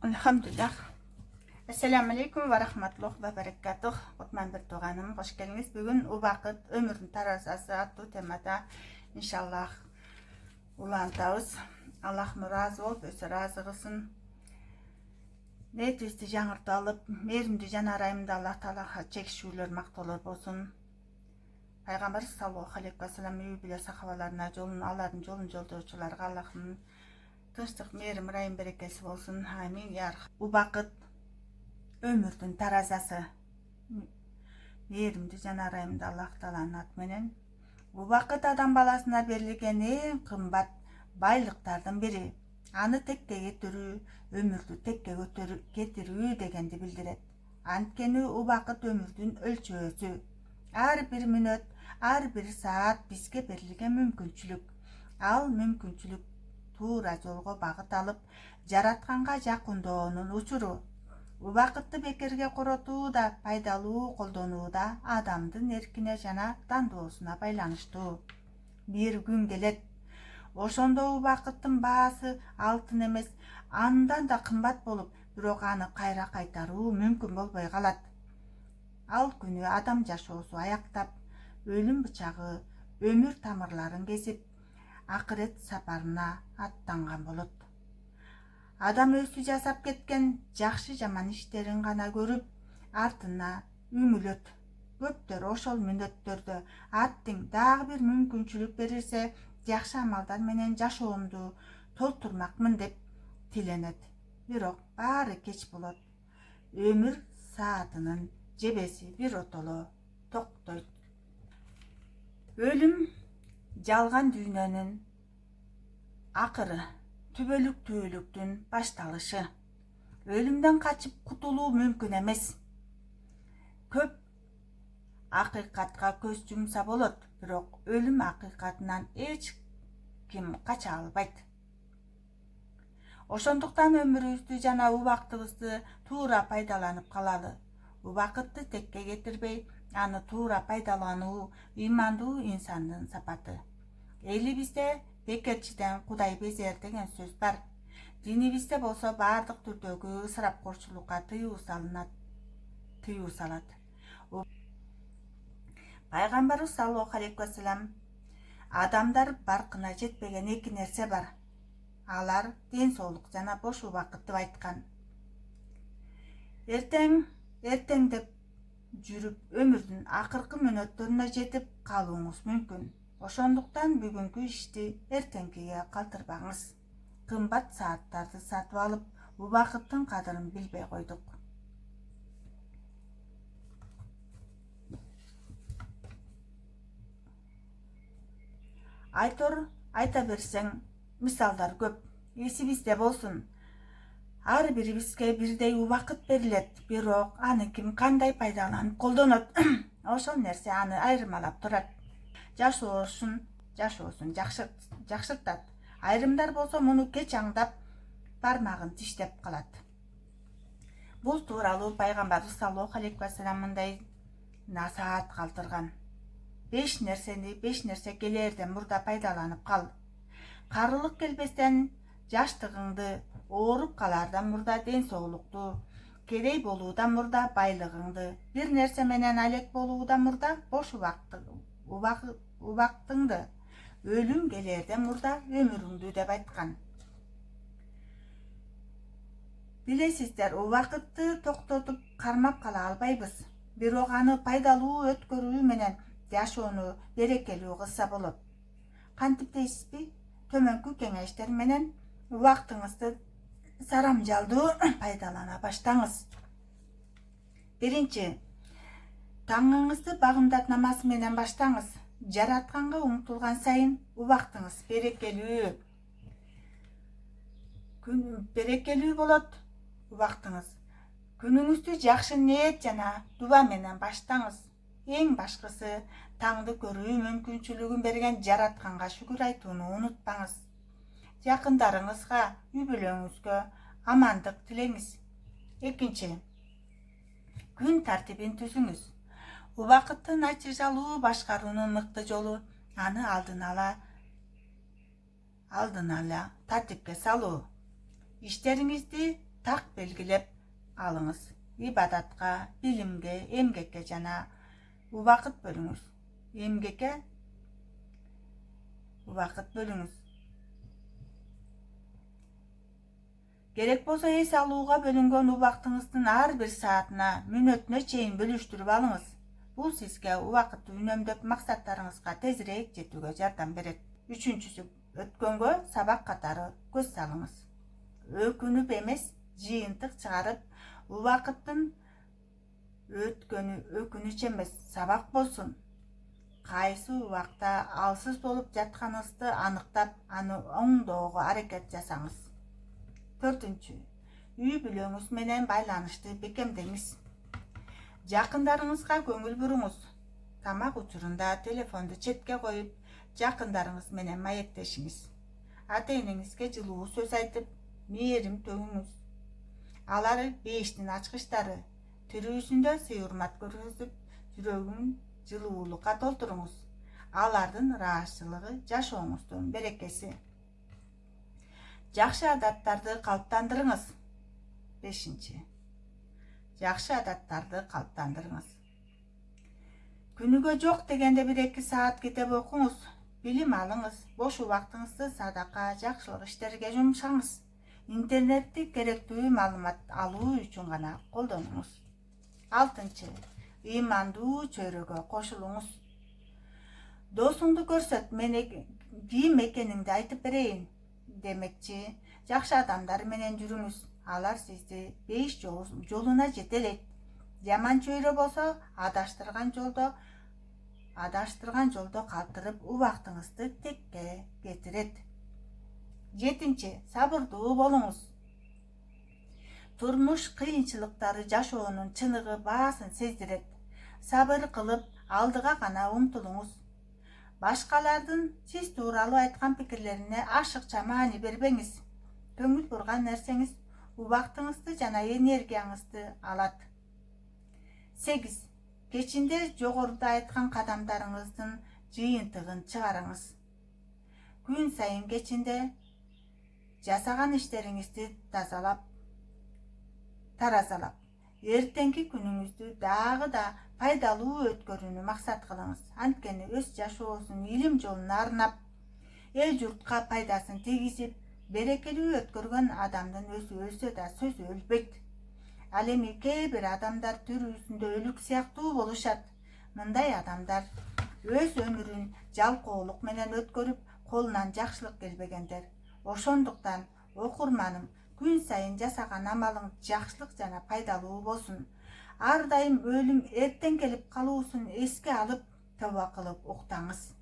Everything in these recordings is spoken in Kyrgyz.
Alhamdulillah. Assalamu alaikum wa rahmatullahi wa barakatuh. Отман bir туғаным, қош келіңіз. Бүгін убақыт өмірдің таразасы атты темада иншаллах улантабыз. Аллахым разы болып, өзі разы қылсын. Ниетімізді жаңғырталып, мейірімді жан арайымды Аллах Тағала чекішулер мақтаулар болсын. Пайғамбар саллаллаху алейхи ва саллям үй біле сахабаларына жолын, Аллаһтың жолын жолдаушыларға Аллахым тыныштық, мейірім, райым, берекесі болсын. Амин. Убақыт өмірдің таразасы. Мейірімді жан арайымды Аллах Тағаланың атыменен. Убақыт адам баласына берілген ең қымбат байлықтардың бірі. Аны текке кетірүү, өмірді текке кетірүү дегенді білдіреді. Анткени убақыт өмірдің өлчөөсү. Ар bir мүнөт, ар bir саат бизге берилген мүмкүнчүлүк. Ал мүмкүнчүлүк туура жолго багыт алып, жаратканга жакынdoonун учуру. Убакытты бекерге коротуу да, пайдалуу колдонуу да адамдын эркине жана тандоосуна байланыштуу. Бир күн келет. Ошондо убакыттын баасы алтын эмес, андан да кымбат болуп, бирок аны кайра кайтаруу мүмкүн болбой калат. Ал күнү адам жашоосу аяктап, өлүм бычагы өмүр тамырларын кесип, акырет сапарына аттанган болот. Адам өзү жасап кеткен жакшы жаман иштерин гана көрүп, артына үмүлөт. Көптөр ошол мүнөттөрдө аттың дагы бир мүмкүнчүлүк берилсе, жакшы амалдар менен жашоомду толтурмакмын деп тиленет. Бирок баары кеч болот. Өмүр саатынын жебеси бир отоло токтойт. Өлүм жалган дүйнөнүн акыры, түбөлүктүүлүктүн башталышы. Өлүмдөн качып кутулуу мүмкүн эмес. Көп акыйкатка көз жумса болот, бирок өлүм акыйкатынан эч ким кача албайт. Ошондуктан өмүрүбүздү жана убактыбызды туура пайдаланып калалы. Убакытты текке кетирбей, аны туура пайдалануу ыймандуу инсандын сапаты. Элибизде бекерчиден Кудай безер деген сөз бар. Динибизде болсо баардык түрдөгү ысырапкорчулукка тыюу салат. Пайгамбарыбыз саллаллаху алейхи ва саллям адамдар баркына жетпеген эки нерсе бар. Алар ден соолук жана бош убакыт деп айткан. Эртең деп жүрүп өмүрдүн акыркы мүнөттөрүнө жетип калууңуз мүмкүн. Ошондуктан бүгүнкү ишти эртеңкиге калтырбаңыз. Кымбат сааттарды сатып алып, убакыттын кадырын билбей койдук. Айта берсең, мисалдар көп. Эсибизде болсун. Ар бирибизге бирдей убакыт берилет, бирок аны ким кандай пайдаланып колдонот, ошол нерсе аны айырмалап турат. Жашоосун жакшыртат. Айрымдар болсо муну кеч аңдап, бармагын тиштеп калат. Бул тууралуу пайгамбарыбыз саллаллаху алейхи ва саллям мындай насаат калтырган. 5 нерсе келерден мурда пайдаланып кал. Карылык келбестен жаштыгыңды, ооруп калардан мурда ден соолукту, кедей болуудан мурда байлыгыңды, бир нерсе менен алек болуудан мурда бош убактыңды, өлүм келерден мурда өмүрүңдү деп айткан. Билесиздер, убакытты токтотуп кармап кала албайбыз. Бирок аны пайдалуу өткөрүү менен жашоону берекелүү кылса болот. Кантип дейсизби? Төмөнкү кеңештер менен убактыңызды сарамжалдуу пайдалана баштаңыз. Биринчи, таңыңызды багымдат намазы менен баштаңыз. Жаратканга умтулган сайын убактыңыз берекелүү болот. Убактыңыз. Күнүңүздү жакшы ниет жана дуба менен баштаңыз. Эң башкысы, таңды көрүү мүмкүнчүлүгүн берген жаратканга шүгүр айтууну унутпаңыз. Жакындарыңызга, үй-бүлөңүзгө амандык тилеңиз. Экинчи, күн тартибин түзүңүз. Убакытты натыйжалуу башкаруунун мыкты жолу аны алдын ала тартипке салуу. Иштериңизди так белгилеп алыңыз. Ибадатка, билимге, эмгекке жана убакыт бөлүңүз. Эмгекке убакыт бөлүңүз. Керек болсо эс алууга бөлүнгөн убактыңыздын ар бир саатына, мүнөтүнө чейин бөлүштүрүп алыңыз. Бул сизге убакытты үнөмдөп максаттарыңызга тезирээк жетүүгө жардам берет. Үчүнчүсү, өткөнгө сабак катары көз салыңыз. Өкүнүп эмес, жыйынтык чыгарып, убакыттын өткөнү өкүнүч эмес, сабак болсун. Кайсы убакта алсыз болуп жатканыңызды аныктап, аны оңдоого аракет жасаңыз. Төртүнчү, үй бүлөңүз менен байланышты бекемдеңиз. Жакындарыңызга көңүл буруңуз. Тамак учурунда телефонду четке коюп, жакындарыңыз менен маектешиңиз. Ата-энеңизге жылуу сөз айтып, мээрим төгүңүз. Алар бейиштин ачкычтары, тирүүсүндө сый-урмат көрсөтүп, жүрөгүн жылуулукка толтуруңуз. Алардын ыраазычылыгы жашооңуздун берекеси. Жакшы адаттарды калыптандырыңыз. 5. Жакшы адаттарды калыптандырыңыз. Күнүгө жок дегенде 1-2 саат китеп окуңуз. Билим алыңыз. Бош убактыңызды садака, жакшылык иштерге жумшаңыз. Интернетти керектүү маалымат алуу үчүн гана колдонуңуз. 6. Ыймандуу чөйрөгө кошулуңуз. Досуңду көрсөт, мен ким экениңди айтып берейин демекчи, жакшы адамдар менен жүрүңүз. Алар сизди бейиш жолуна жетелейт. Жаман чөйрө болсо, адаштырган жолдо калтырып, убактыңызды текке кетирет. 7. Сабырдуу болуңуз. Турмуш кыйынчылыктары жашоонун чыныгы баасын сездирет. Сабыр кылып, алдыга гана умтулуңуз. Башкалардын сиз тууралуу айткан пикирлерине ашыкча маани бербеңиз. Көңүл бурган нерсеңиз убактыңызды жана энергияңызды алат. 8. Кечинде жогоруда айткан кадамдарыңыздын жыйынтыгын чыгарыңыз. Күн сайын кечинде жасаган иштериңизди таразалап, эртеңки күнүңүздү дагы да пайдалуу өткөрүүнү максат кылыңыз. Анткени өз жашоосун илим жолуна арнап, эл журтка пайдасын тийгизип, берекелүү өткөргөн адамдын өзү өлсө да сөзү өлбөйт. Ал эми кээ бир адамдар түрүүсүндө өлүк сыяктуу болушат. Мындай адамдар өз өмүрүн жалкоолук менен өткөрүп, колунан жакшылык келбегендер. Ошондуктан окурманым, күн сайын жасаган амалың жакшылык жана пайдалуу болсун. Ар дайым өлүм эртең келип калуусун эске алып, тоба кылып уктаңыз.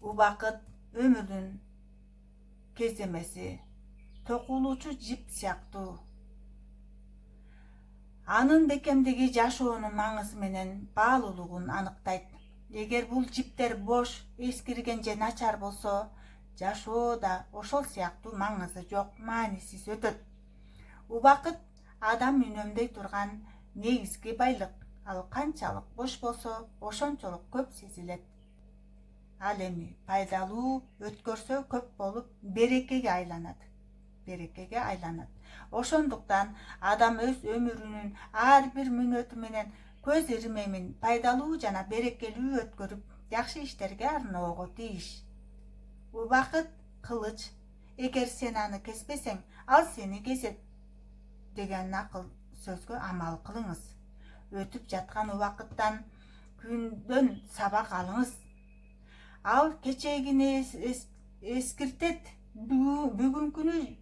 Убакыт өмүрдүн кеземеси, токулуучу жип сыяктуу. Анын бекемдиги жашоонун маңызы менен баалуулугун аныктайт. Эгер бул жиптер бош, эскирген же начар болсо, жашоо да ошол сыяктуу маңызы жок, маанисиз өтөт. Убакыт адам үнөмдөй турган негизги байлык. Ал канчалык бош болсо, ошончолук көп сезилет. Ал эми пайдалуу өткөрсө көп болуп, берекеге айланат. Ошондуктан адам өз өмүрүнүн ар бир мүнөтү менен көз ирмемин пайдалуу жана берекелүү өткөрүп, жакшы иштерге арноого тийиш. Убакыт кылыч. Эгер сен аны кеспесең, ал сени кесет деген акыл сөзгө амал кылыңыз. Өтүп жаткан убакыттан, күндөн сабак алыңыз. Ал кечегини эскиртет, бүгүнкүнү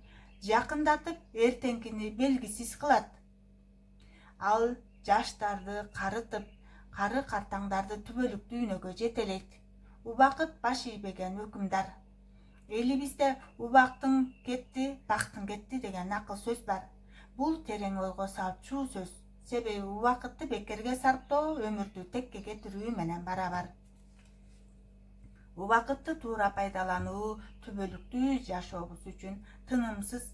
жакындатып, эртеңкини белгисиз кылат. Ал жаштарды карытып, кары картаңдарды түбөлүк дүйнөгө жетелейт. Убакыт баш ийбеген өкүмдар. Элибизде убактың кетти, бактың кетти деген акыл сөз бар. Бул терең ойго салчу сөз. Себеби убакытты бекерге сарптоо өмүрдү текке кетирүү менен барабар. Убакытты туура пайдалануу түбөлүктүү жашообуз үчүн тынымсыз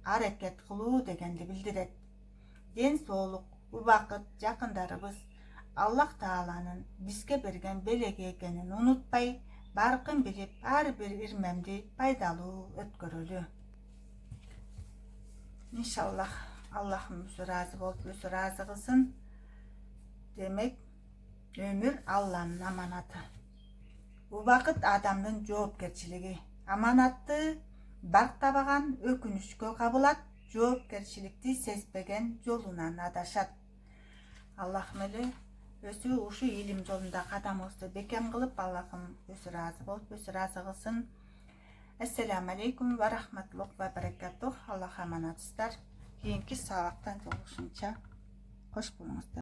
аракет кылуу дегенди билдирет. Ден соолук, убакыт, жакындарыбыз Аллах Тааланын бизге берген белеги экенин унутпай, баргын билип ар бир ирмемди пайдалуу өткөрөлү. İnşallah Allah'ım özü razı olup özü razı kılsın. Demek ömür Allah'ın amanatı. Bu vakit adamın жоопкерчилиги. Аманатты бактабаган өкүнүчкө кабылат, жоопкерчиликти сезбеген жолунан адашат. Аллахым эле өзү ушу илим жолунда кадамыбызды бекем кылып, Аллахым өзү разы болуп, өзү разы кылсын. Ассаламу алейкум ва рахматуллах ва баракатух. Аллах аманатсыздар. Кийинки сабактан жолугушунча кош болуңуздар.